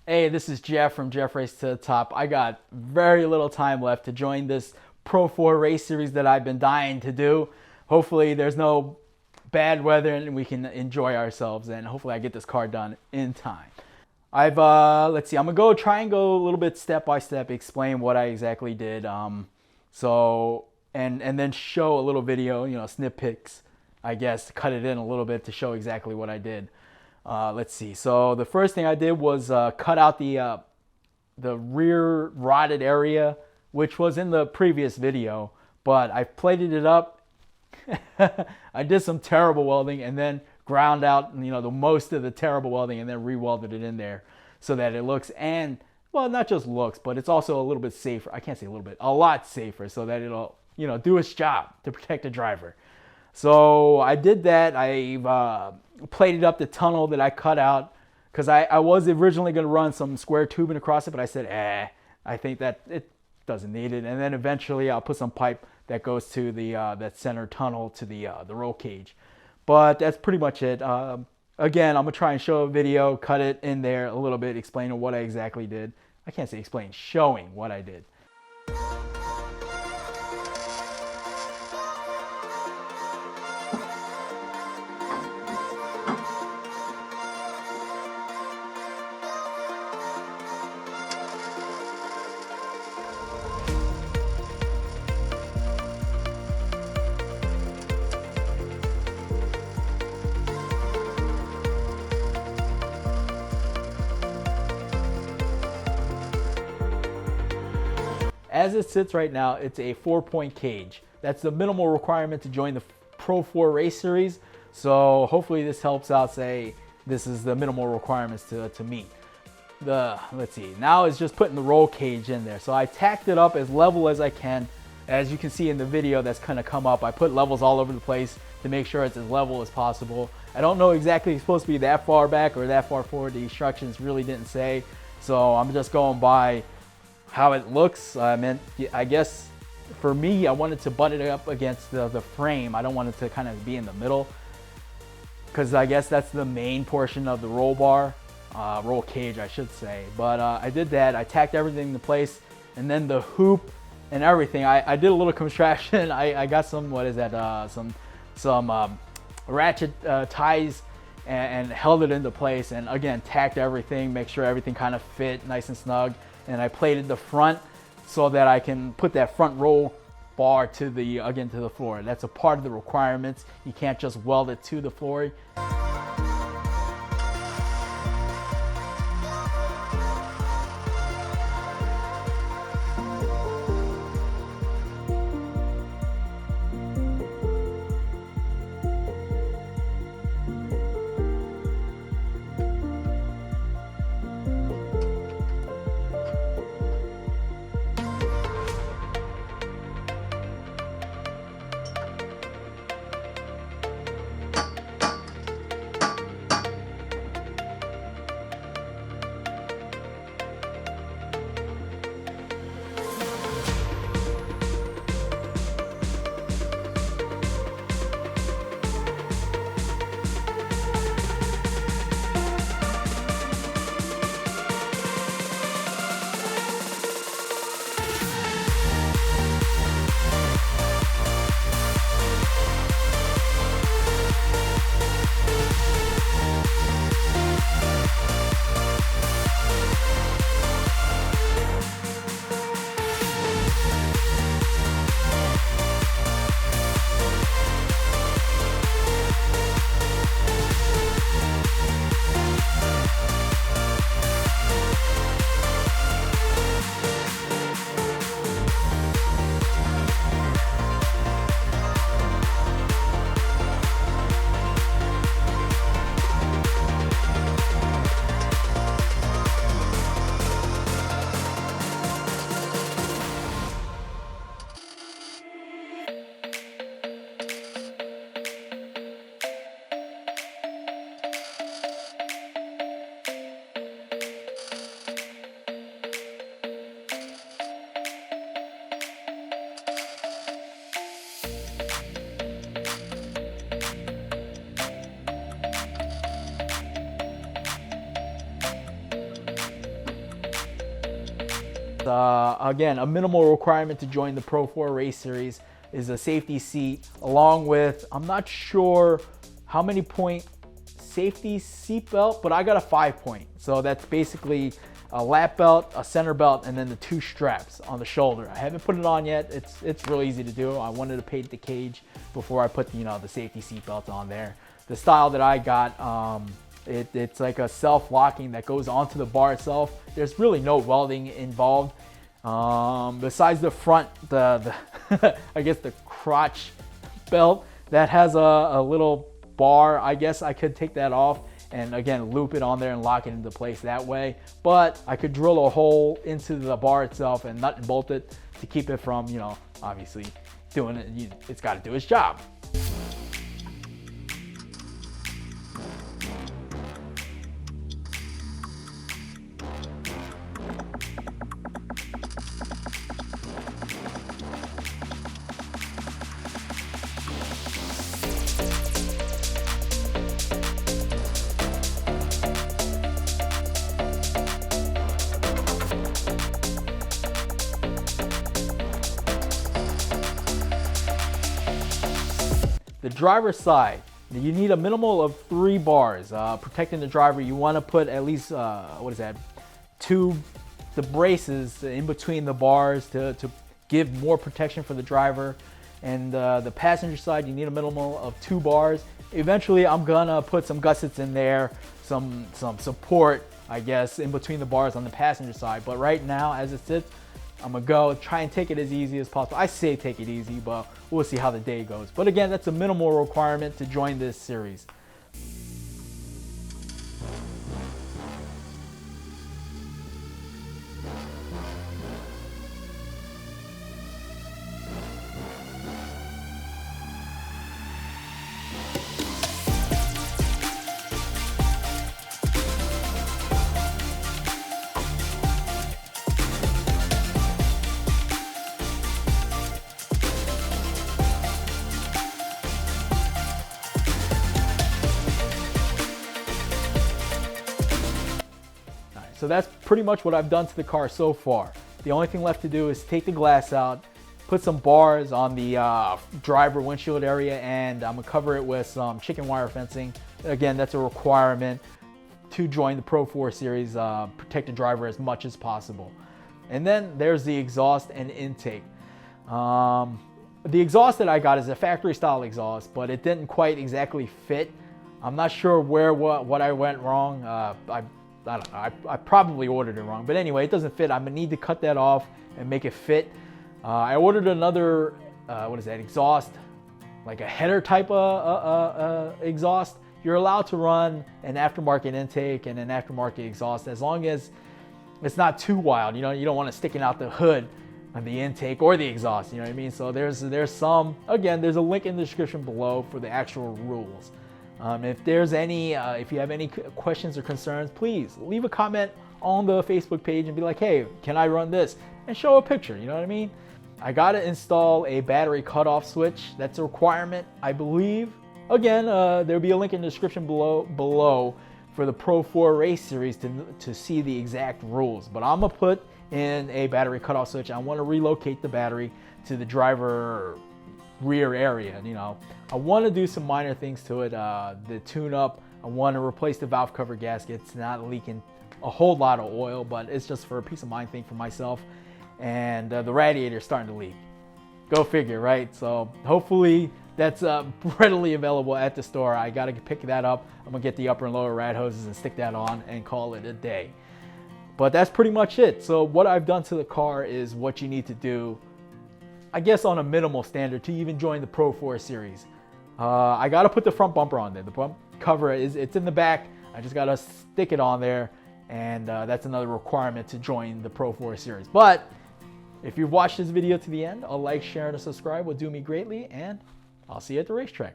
Hey, this is Jeff from Jeff Race to the Top. I got very little time left to join this Pro 4 race series that I've been dying to do. Hopefully there's no bad weather and we can enjoy ourselves, and hopefully I get this car done in time. Let's see, I'm gonna try and go a little bit step by step, explain what I exactly did. And then show a little video, snippets, I guess, cut it in a little bit to show exactly what I did. Let's see. So the first thing I did was cut out the rear rotted area, which was in the previous video, but I plated it up. I did some terrible welding and then ground out, the most of the terrible welding and then re-welded it in there so that it looks, and well, not just looks, but it's also a little bit safer. I can't say a little bit, a lot safer, so that it'll, do its job to protect the driver. So I did that. I plated up the tunnel that I cut out because I was originally going to run some square tubing across it, but I said, I think that it doesn't need it. And then eventually I'll put some pipe that goes to the that center tunnel to the roll cage. But that's pretty much it. Again, I'm going to try and show a video, cut it in there a little bit, explaining what I exactly did. I can't say explain, showing what I did. As it sits right now, it's a 4-point cage. That's the minimal requirement to join the Pro 4 race series. So hopefully this helps out, say this is the minimal requirements to meet. Let's see, now it's just putting the roll cage in there. So I tacked it up as level as I can. As you can see in the video that's kind of come up, I put levels all over the place to make sure it's as level as possible. I don't know exactly if it's supposed to be that far back or that far forward. The instructions really didn't say. So I'm just going by how it looks. I guess for me, I wanted to butt it up against the frame. I don't want it to kind of be in the middle, because I guess that's the main portion of the roll bar, roll cage, I should say. But I did that. I tacked everything into place, and then the hoop and everything. I did a little contraption. I got some, what is that? Some ratchet ties and held it into place. And again, tacked everything, make sure everything kind of fit nice and snug. And I plated the front so that I can put that front roll bar to the floor. That's a part of the requirements. You can't just weld it to the floor. Again, a minimal requirement to join the Pro 4 Race Series is a safety seat, along with, I'm not sure how many point safety seat belt, but I got a 5-point. So that's basically a lap belt, a center belt, and then the 2 straps on the shoulder. I haven't put it on yet. It's real easy to do. I wanted to paint the cage before I put the safety seat belt on there. The style that I got, it's like a self-locking that goes onto the bar itself. There's really no welding involved. Besides the front, the I guess the crotch belt that has a little bar. I guess I could take that off and again loop it on there and lock it into place that way. But I could drill a hole into the bar itself and nut and bolt it to keep it from, obviously doing it. It's got to do its job. The driver's side, you need a minimal of 3 bars. Protecting the driver, you want to put at least, 2 the braces in between the bars to give more protection for the driver. And the passenger side, you need a minimal of 2 bars. Eventually, I'm gonna put some gussets in there, some support, I guess, in between the bars on the passenger side. But right now, as it sits, I'm gonna go try and take it as easy as possible. I say take it easy, but we'll see how the day goes. But again, that's a minimal requirement to join this series. So that's pretty much what I've done to the car so far. The only thing left to do is take the glass out, put some bars on the driver windshield area, and I'm gonna cover it with some chicken wire fencing. Again, that's a requirement to join the Pro 4 Series, protect the driver as much as possible. And then there's the exhaust and intake. The exhaust that I got is a factory style exhaust, but it didn't quite exactly fit. I'm not sure what I went wrong. I don't know, I probably ordered it wrong, but anyway, it doesn't fit. I'm gonna need to cut that off and make it fit. I ordered another, exhaust, like a header type of exhaust. You're allowed to run an aftermarket intake and an aftermarket exhaust as long as it's not too wild. You don't want it sticking out the hood on the intake or the exhaust, you know what I mean? So there's some, again, there's a link in the description below for the actual rules. If you have any questions or concerns, please leave a comment on the Facebook page and be like, hey, can I run this? And show a picture, you know what I mean? I gotta install a battery cutoff switch. That's a requirement, I believe. Again, there'll be a link in the description below for the Pro 4 Race Series to see the exact rules. But I'm gonna put in a battery cutoff switch. I wanna relocate the battery to the driver rear area. I want to do some minor things to it. The tune up, I want to replace the valve cover gasket. It's not leaking a whole lot of oil, but it's just for a peace of mind thing for myself. And the radiator is starting to leak. Go figure, right? So hopefully that's readily available at the store. I got to pick that up. I'm gonna get the upper and lower rad hoses and stick that on and call it a day. But that's pretty much it. So what I've done to the car is what you need to do, I guess, on a minimal standard to even join the Pro 4 Series. I got to put the front bumper on there. The bump cover it's in the back. I just got to stick it on there, and that's another requirement to join the Pro 4 Series. But if you've watched this video to the end, a like, share, and a subscribe would do me greatly, and I'll see you at the racetrack.